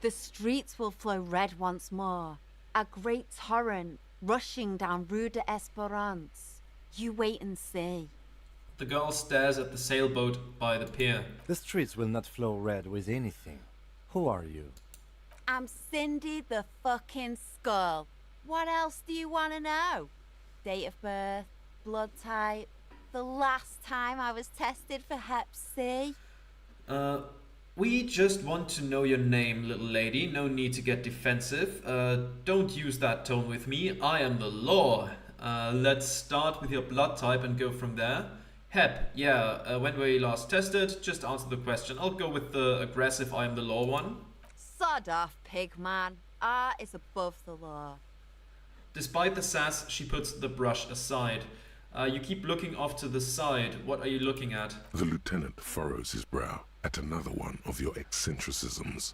The streets will flow red once more. A great torrent rushing down Rue de Esperance. You wait and see. The girl stares at the sailboat by the pier. The streets will not flow red with anything. Who are you? I'm Cindy the fucking Skull. What else do you want to know? Date of birth, blood type, the last time I was tested for Hep C. We just want to know your name, little lady. No need to get defensive. Don't use that tone with me. I am the law. Let's start with your blood type and go from there. Hep, yeah, when were you last tested? Just answer the question. I'll go with the aggressive I am the law one. Sod off, pig man. Art is above the law. Despite the sass, she puts the brush aside. You keep looking off to the side. What are you looking at? The lieutenant furrows his brow at another one of your eccentricisms.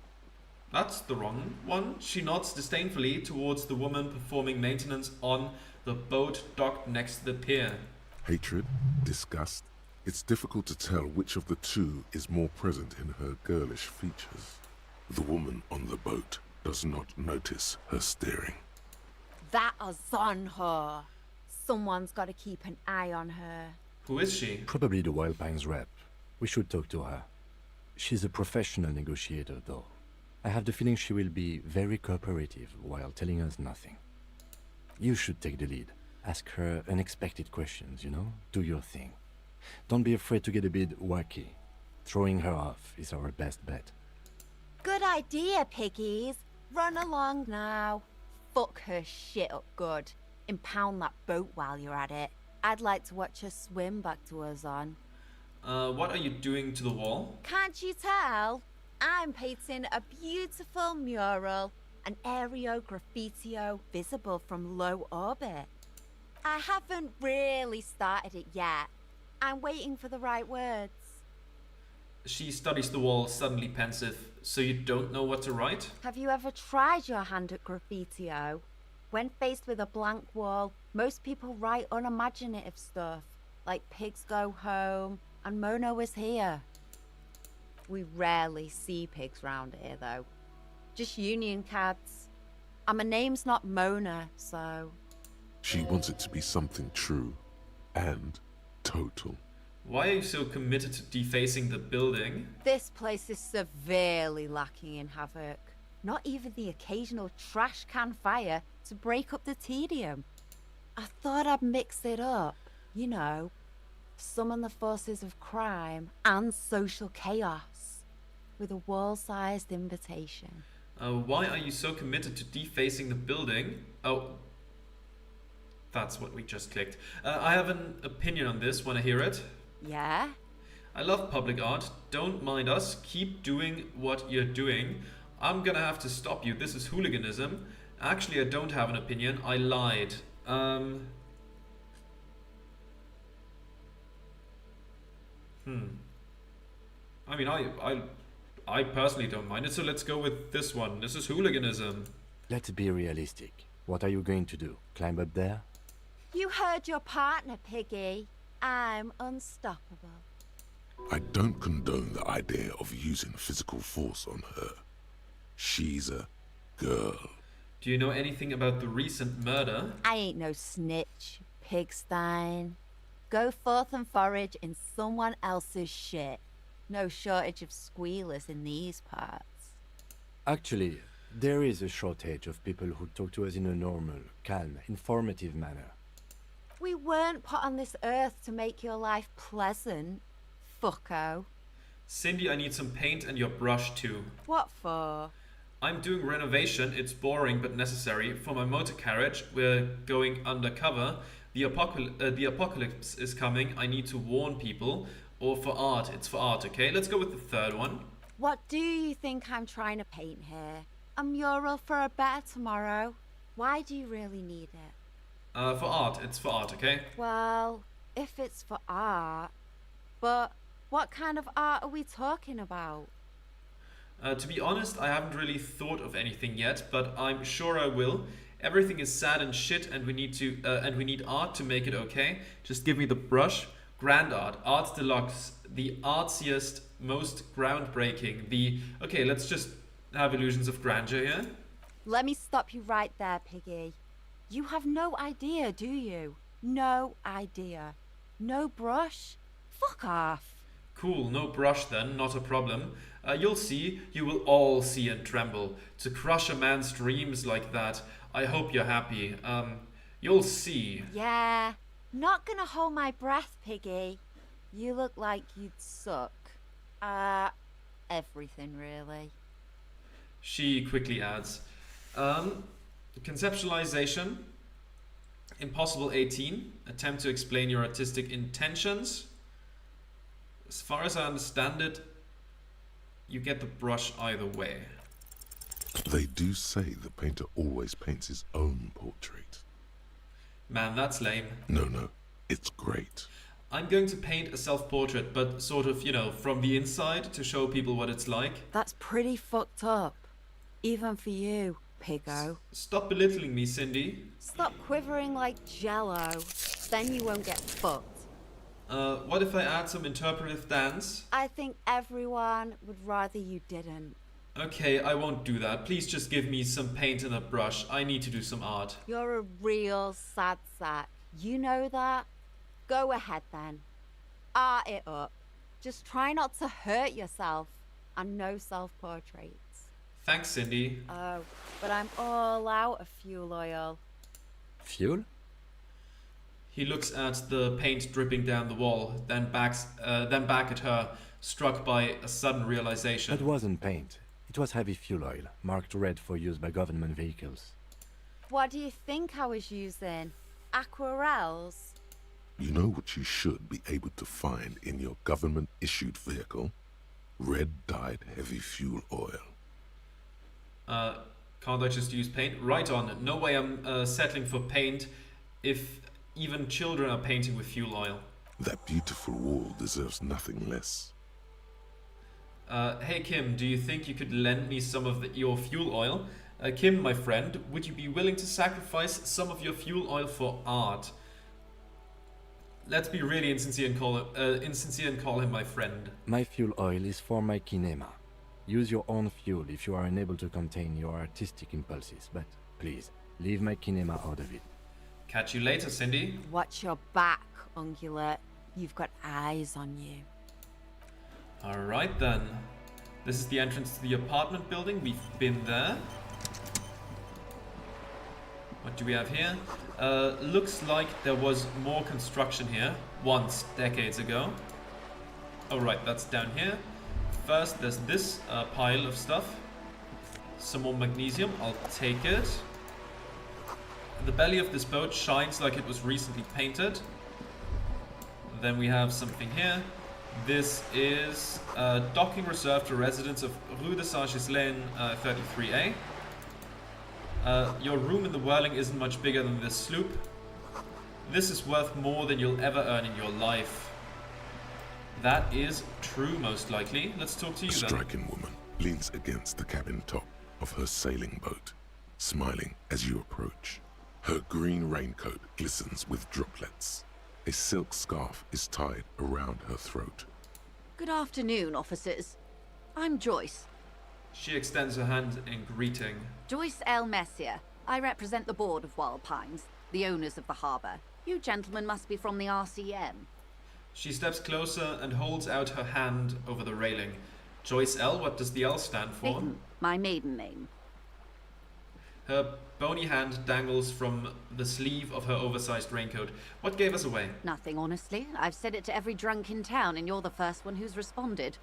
That's the wrong one. She nods disdainfully towards the woman performing maintenance on the boat docked next to the pier. Hatred, disgust. It's difficult to tell which of the two is more present in her girlish features. The woman on the boat does not notice her staring. That is on her. Someone's got to keep an eye on her. Who is she? Probably the Wild Pines rep. We should talk to her. She's a professional negotiator, though. I have the feeling she will be very cooperative while telling us nothing. You should take the lead. Ask her unexpected questions, Do your thing. Don't be afraid to get a bit wacky. Throwing her off is our best bet. Good idea, piggies. Run along now. Fuck her shit up good. Impound that boat while you're at it. I'd like to watch her swim back to her zon. What are you doing to the wall? Can't you tell? I'm painting a beautiful mural, an aereo graffitio visible from low orbit. I haven't really started it yet. I'm waiting for the right words. She studies the wall, suddenly pensive. So you don't know what to write? Have you ever tried your hand at graffitio? When faced with a blank wall, most people write unimaginative stuff, like pigs go home and Mona was here. We rarely see pigs round here, though. Just union cads. And my name's not Mona, so... She wants it to be something true and total. Why are you so committed to defacing the building? This place is severely lacking in havoc. Not even the occasional trash can fire to break up the tedium. I thought I'd mix it up, summon the forces of crime and social chaos with a wall-sized invitation. Why are you so committed to defacing the building? Oh, that's what we just clicked. I have an opinion on this. Want to hear it? Yeah? I love public art. Don't mind us. Keep doing what you're doing. I'm gonna have to stop you. This is hooliganism. Actually, I don't have an opinion. I lied. I mean, I personally don't mind it, so let's go with this one. This is hooliganism. Let's be realistic. What are you going to do? Climb up there? You heard your partner, Piggy. I'm unstoppable. I don't condone the idea of using physical force on her. She's a girl. Do you know anything about the recent murder? I ain't no snitch, Pigstein. Go forth and forage in someone else's shit. No shortage of squealers in these parts. Actually, there is a shortage of people who talk to us in a normal, calm, informative manner. We weren't put on this earth to make your life pleasant, fucko. Cindy, I need some paint and your brush too. What for? I'm doing renovation. It's boring but necessary. For my motor carriage, we're going undercover. The apocalypse is coming. I need to warn people. Or for art. It's for art, okay? Let's go with the third one. What do you think I'm trying to paint here? A mural for a better tomorrow? Why do you really need it? For art. It's for art, okay? Well, if it's for art... But what kind of art are we talking about? To be honest, I haven't really thought of anything yet, but I'm sure I will. Everything is sad and shit, and we need art to make it okay. Just give me the brush. Grand art, art deluxe, the artsiest, most groundbreaking. Okay, let's just have illusions of grandeur here. Let me stop you right there, Piggy. You have no idea, do you? No idea. No brush? Fuck off. Cool, no brush then, not a problem. You'll see, you will all see and tremble. To crush a man's dreams like that, I hope you're happy. You'll see. Yeah, not gonna hold my breath, Piggy. You look like you'd suck. Everything really. She quickly adds, conceptualization, impossible 18, attempt to explain your artistic intentions. As far as I understand it, you get the brush either way. They do say the painter always paints his own portrait. Man, that's lame. No, it's great. I'm going to paint a self-portrait, but sort of, you know, from the inside to show people what it's like. That's pretty fucked up. Even for you, Piggo. Stop belittling me, Cindy. Stop quivering like jello. Then you won't get fucked. What if I add some interpretive dance? I think everyone would rather you didn't. Okay, I won't do that. Please just give me some paint and a brush. I need to do some art. You're a real sad sack. You know that? Go ahead then. Art it up. Just try not to hurt yourself. And no self-portraits. Thanks, Cindy. Oh, but I'm all out of fuel oil. Fuel? He looks at the paint dripping down the wall, then back at her, struck by a sudden realization. That wasn't paint. It was heavy fuel oil, marked red for use by government vehicles. What do you think I was using? Aquarels? You know what you should be able to find in your government-issued vehicle? Red-dyed heavy fuel oil. Can't I just use paint? Right on. No way I'm settling for paint if even children are painting with fuel oil. That beautiful wall deserves nothing less. Hey Kim, do you think you could lend me some of your fuel oil? Kim, my friend, would you be willing to sacrifice some of your fuel oil for art? Let's be really insincere and call him my friend. My fuel oil is for my kinema. Use your own fuel if you are unable to contain your artistic impulses, but please, leave my kinema out of it. Catch you later, Cindy. Watch your back, Ungulate. You've got eyes on you. Alright then. This is the entrance to the apartment building. We've been there. What do we have here? Looks like there was more construction here once, decades ago. Oh right, that's down here. First, there's this pile of stuff. Some more magnesium, I'll take it. The belly of this boat shines like it was recently painted. Then we have something here. This is docking reserved to residents of Rue de Saint-Ghislain 33A. Your room in the Whirling isn't much bigger than this sloop. This is worth more than you'll ever earn in your life. That is true, most likely. Let's talk to you A then. striking woman leans against the cabin top of her sailing boat, smiling as you approach. Her green raincoat glistens with droplets. A silk scarf is tied around her throat. Good afternoon, officers. I'm Joyce. She extends her hand in greeting. Joyce L. Messier. I represent the board of Wild Pines, the owners of the harbour. You gentlemen must be from the RCM. She steps closer and holds out her hand over the railing. Joyce L, what does the L stand for? Peyton, my maiden name. Her bony hand dangles from the sleeve of her oversized raincoat. What gave us away? Nothing, honestly. I've said it to every drunk in town, and you're the first one who's responded.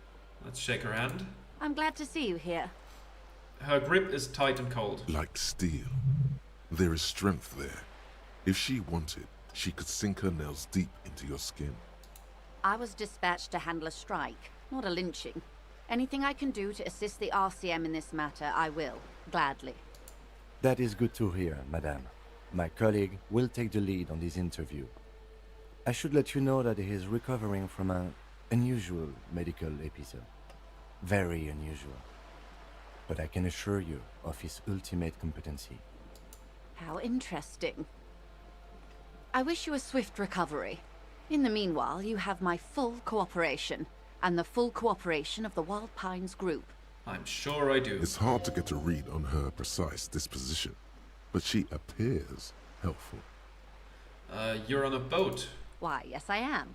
Let's shake her hand. I'm glad to see you here. Her grip is tight and cold. Like steel. There is strength there. If she wanted, she could sink her nails deep into your skin. I was dispatched to handle a strike, not a lynching. Anything I can do to assist the RCM in this matter, I will, gladly. That is good to hear, madame. My colleague will take the lead on this interview. I should let you know that he is recovering from an unusual medical episode. Very unusual. But I can assure you of his ultimate competency. How interesting. I wish you a swift recovery. In the meanwhile, you have my full cooperation, and the full cooperation of the Wild Pines Group. I'm sure I do. It's hard to get a read on her precise disposition, but she appears helpful. You're on a boat. Why, yes, I am.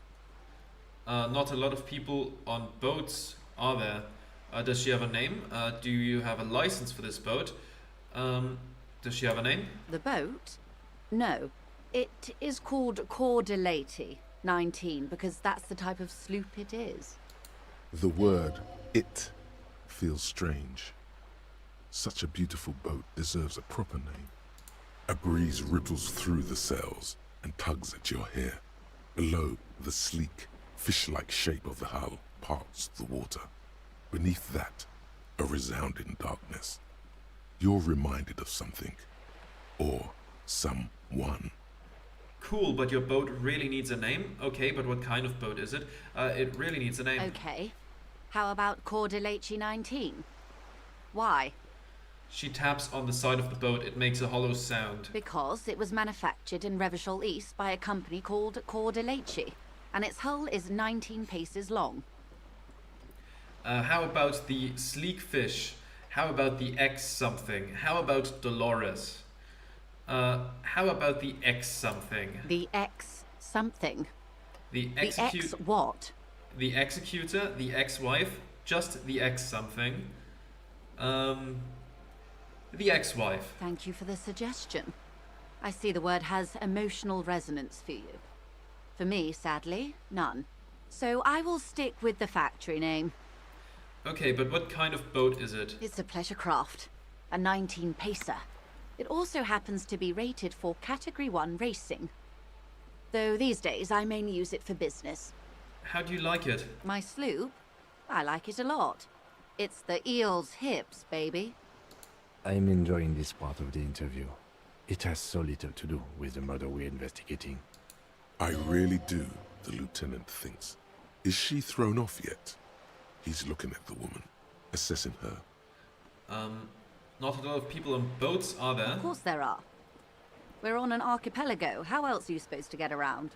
Not a lot of people on boats, are there? Does she have a name? Do you have a license for this boat? Does she have a name? The boat? No. It is called Cordelati 19 because that's the type of sloop it is. The word "it" feels strange. Such a beautiful boat deserves a proper name. A breeze ripples through the sails and tugs at your hair. Below, the sleek, fish-like shape of the hull parts the water. Beneath that, a resounding darkness. You're reminded of something. Or someone. Cool, but your boat really needs a name? Okay, but what kind of boat is it? It really needs a name. Okay. How about Cordelati 19? Why? She taps on the side of the boat. It makes a hollow sound. Because it was manufactured in Revachol East by a company called Cordelati, and its hull is 19 paces long. How about the sleek fish? How about the X something? How about Dolores? How about the X something? The X something. The The X what? The executor, the ex-wife, just the X something. The ex-wife. Thank you for the suggestion. I see the word has emotional resonance for you. For me, sadly, none. So I will stick with the factory name. Okay, but what kind of boat is it? It's a pleasure craft, a 19-pacer. It also happens to be rated for Category 1 racing. Though these days I mainly use it for business. How do you like it? My sloop? I like it a lot. It's the eel's hips, baby. I'm enjoying this part of the interview. It has so little to do with the murder we're investigating. I really do, the lieutenant thinks. Is she thrown off yet? He's looking at the woman, assessing her. Not a lot of people on boats, are there? Of course there are. We're on an archipelago. How else are you supposed to get around?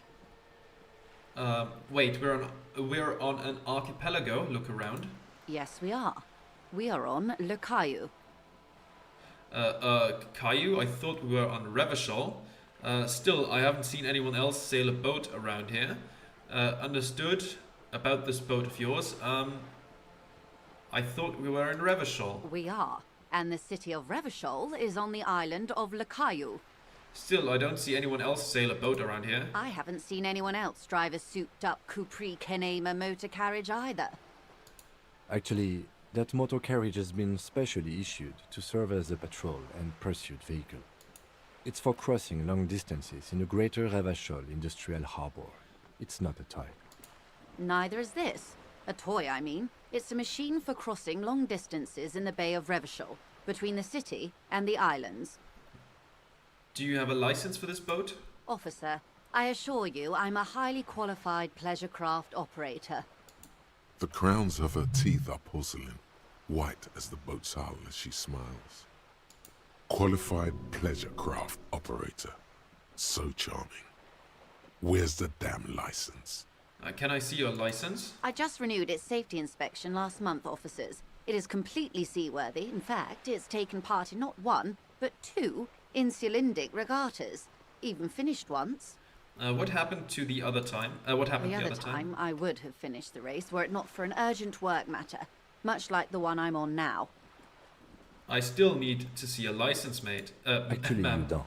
Wait, we're on an archipelago. Look around. Yes, we are. We are on Le Caillou. Caillou? I thought we were on Revachol. Still, I haven't seen anyone else sail a boat around here. Understood about this boat of yours. I thought we were in Revachol. We are. And the city of Revachol is on the island of Le Caillou. Still, I don't see anyone else sail a boat around here. I haven't seen anyone else drive a souped-up Capri Kenema motor carriage either. Actually, that motor carriage has been specially issued to serve as a patrol and pursuit vehicle. It's for crossing long distances in the greater Revachol industrial harbor. It's not a toy. Neither is this. A toy, I mean. It's a machine for crossing long distances in the Bay of Revachol, between the city and the islands. Do you have a license for this boat? Officer, I assure you I'm a highly qualified pleasure craft operator. The crowns of her teeth are porcelain, white as the boat's hull as she smiles. Qualified pleasure craft operator. So charming. Where's the damn license? Can I see your license? I just renewed its safety inspection last month, officers. It is completely seaworthy. In fact, it's taken part in not one, but two insulindic regattas. Even finished once. What happened to the other time? What happened The other time, I would have finished the race were it not for an urgent work matter, much like the one I'm on now. I still need to see a license, mate. Actually, you ma'am. don't.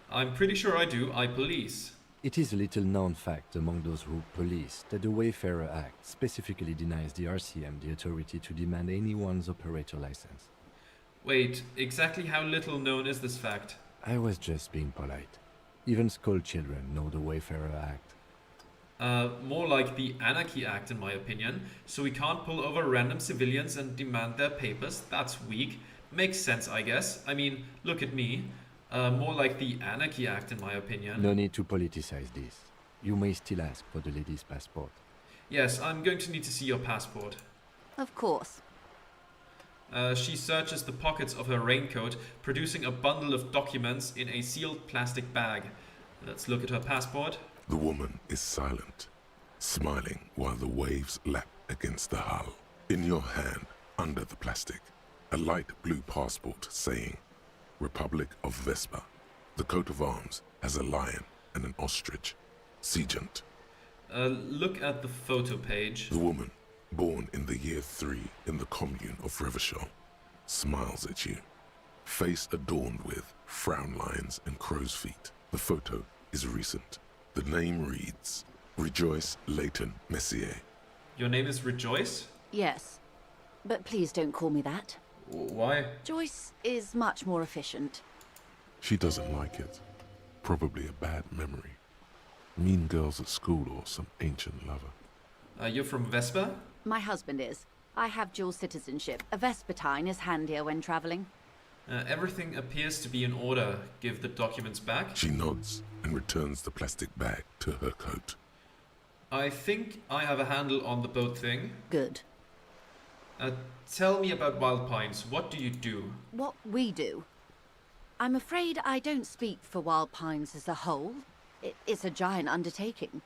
I'm pretty sure I do. I police. It is a little known fact among those who police that the Wayfarer Act specifically denies the RCM the authority to demand anyone's operator license. Wait, exactly how little known is this fact? I was just being polite. Even school children know the Wayfarer Act. More like the Anarchy Act, in my opinion. So we can't pull over random civilians and demand their papers. That's weak. Makes sense, I guess. I mean, look at me. More like the Anarchy Act, in my opinion. No need to politicize this. You may still ask for the lady's passport. Yes, I'm going to need to see your passport. Of course. She searches the pockets of her raincoat, producing a bundle of documents in a sealed plastic bag. Let's look at her passport. The woman is silent, smiling while the waves lap against the hull. In your hand, under the plastic, a light blue passport saying, Republic of Vespa. The coat of arms has a lion and an ostrich. Seagent. Look at the photo page. The woman, born in the year 3 in the commune of Revachol, smiles at you. Face adorned with frown lines and crow's feet. The photo is recent. The name reads, Rejoice Leighton Messier. Your name is Rejoice? Yes. But please don't call me that. Why? Joyce is much more efficient. She doesn't like it. Probably a bad memory. Mean girls at school or some ancient lover. You're from Vespa? My husband is. I have dual citizenship. A Vespertine is handier when traveling. Everything appears to be in order. Give the documents back. She nods and returns the plastic bag to her coat. I think I have a handle on the boat thing. Good. Tell me about Wild Pines. What do you do? What we do? I'm afraid I don't speak for Wild Pines as a whole. It's a giant undertaking.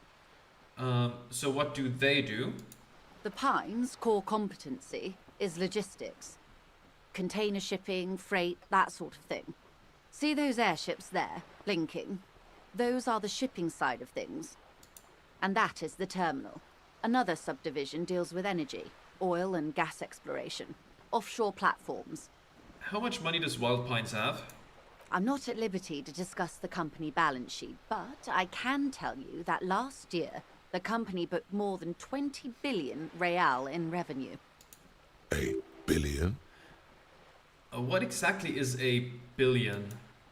So what do they do? The Pines' core competency is logistics. Container shipping, freight, that sort of thing. See those airships there, blinking? Those are the shipping side of things. And that is the terminal. Another subdivision deals with energy, oil and gas exploration, offshore platforms. How much money does Wild Pines have? I'm not at liberty to discuss the company balance sheet, but I can tell you that last year, the company booked more than 20 billion real in revenue. A billion? What exactly is a billion?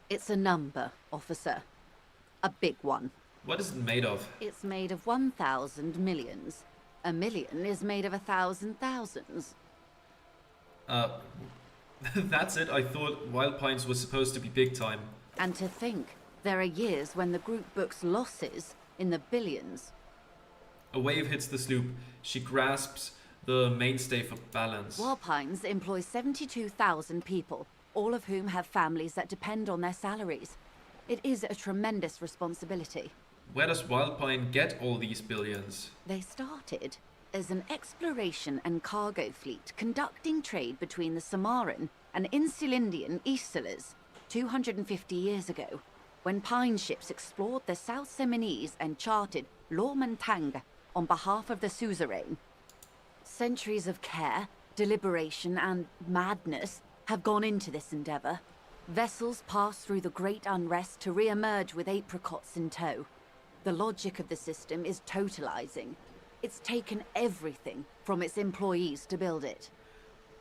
It's a number, officer. A big one. What is it made of? It's made of 1,000 millions. A million is made of 1,000 thousands. That's it. I thought Wild Pines was supposed to be big time. And to think, there are years when the group books losses in the billions. A wave hits the sloop. She grasps the mainstay for balance. Wild Pines employs 72,000 people, all of whom have families that depend on their salaries. It is a tremendous responsibility. Where does Wild Pine get all these billions? They started as an exploration and cargo fleet conducting trade between the Samaran and Insulindian Isolas 250 years ago, when Pine ships explored the South Seminese and charted Lormantang on behalf of the suzerain. Centuries of care, deliberation, and madness have gone into this endeavor. Vessels pass through the Great Unrest to re-emerge with apricots in tow. The logic of the system is totalizing. It's taken everything from its employees to build it.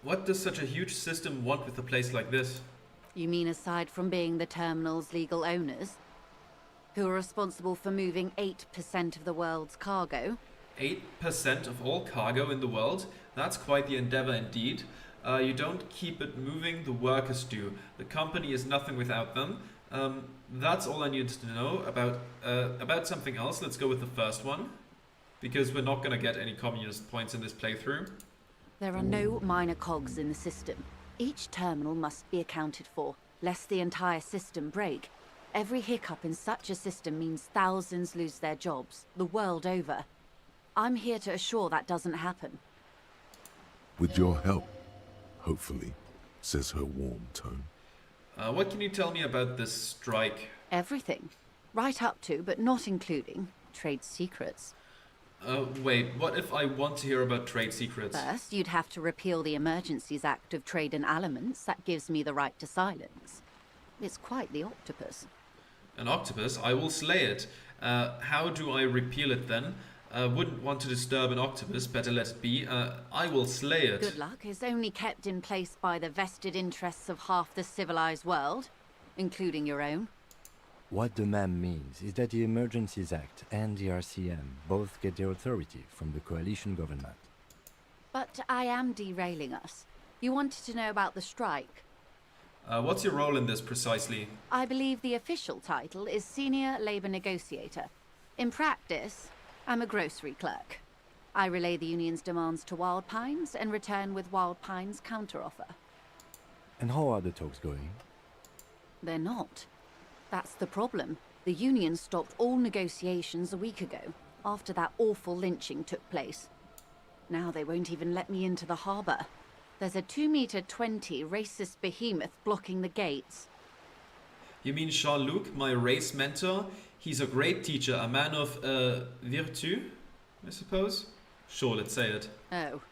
What does such a huge system want with a place like this? You mean aside from being the terminal's legal owners? Who are responsible for moving 8% of the world's cargo? 8% of all cargo in the world? That's quite the endeavor indeed. You don't keep it moving, the workers do. The company is nothing without them. That's all I needed to know about something else. Let's go with the first one, because we're not going to get any communist points in this playthrough. There are no minor cogs in the system. Each terminal must be accounted for, lest the entire system break. Every hiccup in such a system means thousands lose their jobs, the world over. I'm here to assure that doesn't happen. With your help, hopefully, says her warm tone. What can you tell me about this strike? Everything. Right up to, but not including, trade secrets. Wait, what if I want to hear about trade secrets? First, you'd have to repeal the Emergencies Act of Trade in Aliments. That gives me the right to silence. It's quite the octopus. An octopus? I will slay it. How do I repeal it then? Wouldn't want to disturb an octopus, better let it be. I will slay it. Good luck is only kept in place by the vested interests of half the civilized world, including your own. What the ma'am means is that the Emergencies Act and the RCM both get their authority from the coalition government. But I am derailing us. You wanted to know about the strike. What's your role in this precisely? I believe the official title is Senior Labor Negotiator. In practice, I'm a grocery clerk. I relay the union's demands to Wild Pines and return with Wild Pines' counteroffer. And how are the talks going? They're not. That's the problem. The union stopped all negotiations a week ago, after that awful lynching took place. Now they won't even let me into the harbor. There's a 2-meter-20 racist behemoth blocking the gates. You mean Jean-Luc, my race mentor? He's a great teacher, a man of virtue, I suppose? Sure, let's say it. Oh,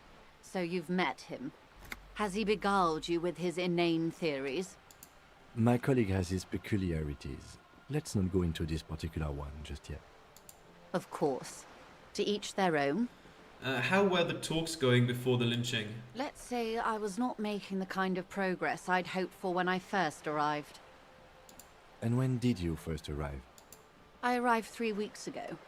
so you've met him. Has he beguiled you with his inane theories? My colleague has his peculiarities. Let's not go into this particular one just yet. Of course. To each their own. How were the talks going before the lynching? Let's say I was not making the kind of progress I'd hoped for when I first arrived. And when did you first arrive? I arrived 3 weeks ago.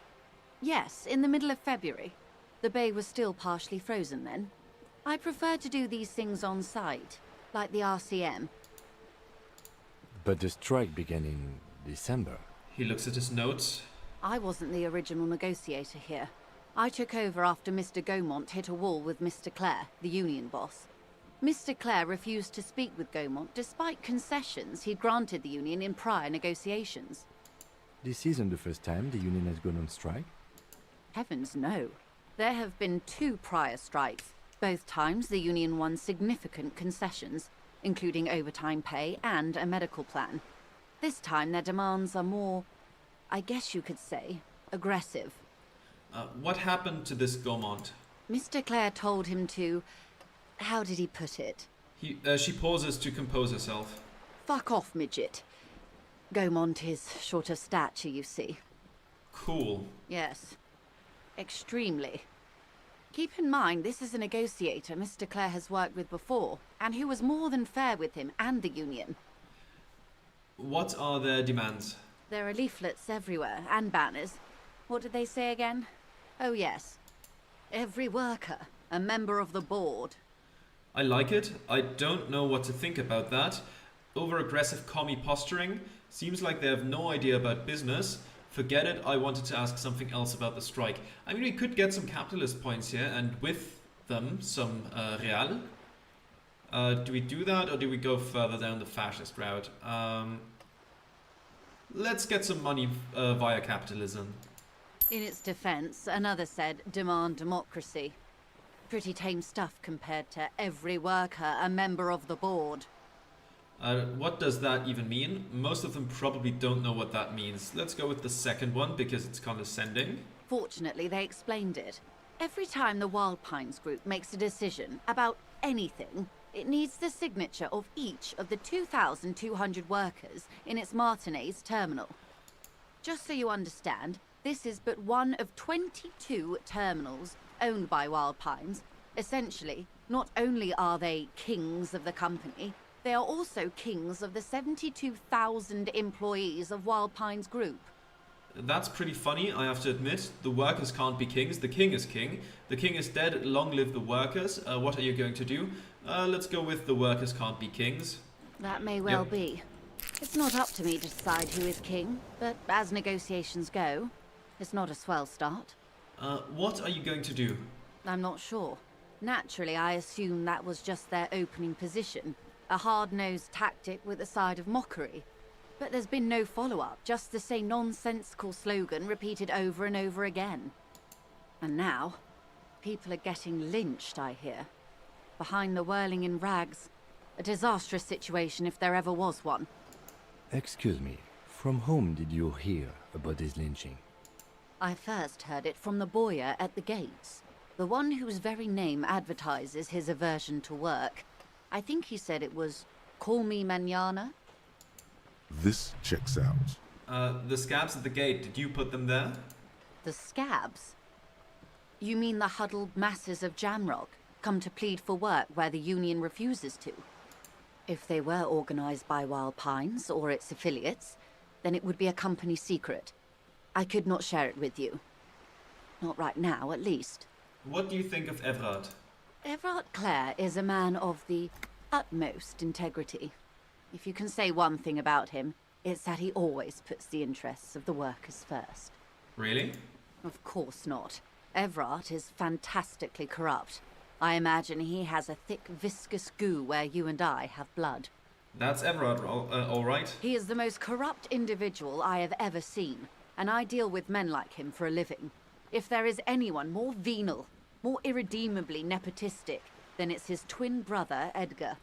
Yes, in the middle of February. The bay was still partially frozen then. I prefer to do these things on site, like the RCM. But the strike began in December. He looks at his notes. I wasn't the original negotiator here. I took over after Mr. Gaumont hit a wall with Mr. Clare, the union boss. Mr. Clare refused to speak with Gaumont despite concessions he'd granted the union in prior negotiations. This isn't the first time the union has gone on strike. Heavens no. There have been 2 prior strikes. Both times the union won significant concessions, including overtime pay and a medical plan. This time their demands are more, I guess you could say, aggressive. What happened to this Gaumont? Mr. Clare told him to... how did he put it? She pauses to compose herself. Fuck off, midget. Gaumont is short of stature, you see. Cool. Yes. Extremely. Keep in mind, this is a negotiator Mr. Clare has worked with before, and who was more than fair with him and the union. What are their demands? There are leaflets everywhere, and banners. What did they say again? Oh yes. Every worker, a member of the board. I like it. I don't know what to think about that. Over-aggressive commie posturing. Seems like they have no idea about business. Forget it, I wanted to ask something else about the strike. I mean, we could get some capitalist points here, and with them, some real. Do we do that, or do we go further down the fascist route? Let's get some money via capitalism. In its defense, another said, demand democracy. Pretty tame stuff compared to every worker, a member of the board. What does that even mean? Most of them probably don't know what that means. Let's go with the second one because it's condescending. Fortunately, they explained it. Every time the Wild Pines group makes a decision about anything, it needs the signature of each of the 2,200 workers in its Martinez terminal. Just so you understand, this is but one of 22 terminals owned by Wild Pines. Essentially, not only are they kings of the company, they are also kings of the 72,000 employees of Wild Pines Group. That's pretty funny, I have to admit. The workers can't be kings, the king is king. The king is dead, long live the workers. What are you going to do? Let's go with the workers can't be kings. That may well be. It's not up to me to decide who is king, but as negotiations go, it's not a swell start. What are you going to do? I'm not sure. Naturally, I assume that was just their opening position. A hard-nosed tactic with a side of mockery. But there's been no follow-up, just the same nonsensical slogan repeated over and over again. And now, people are getting lynched, I hear. Behind the whirling in rags. A disastrous situation if there ever was one. Excuse me, from whom did you hear about this lynching? I first heard it from the bowyer at the gates. The one whose very name advertises his aversion to work. I think he said it was, call me mañana. This checks out. The scabs at the gate, did you put them there? The scabs? You mean the huddled masses of Jamrock, come to plead for work where the union refuses to? If they were organized by Wild Pines or its affiliates, then it would be a company secret. I could not share it with you. Not right now, at least. What do you think of Everard? Everard Clare is a man of the utmost integrity. If you can say one thing about him, it's that he always puts the interests of the workers first. Really? Of course not. Everard is fantastically corrupt. I imagine he has a thick, viscous goo where you and I have blood. That's Everard, all right. He is the most corrupt individual I have ever seen, and I deal with men like him for a living. If there is anyone more venal, more irredeemably nepotistic than it's his twin brother, Edgar.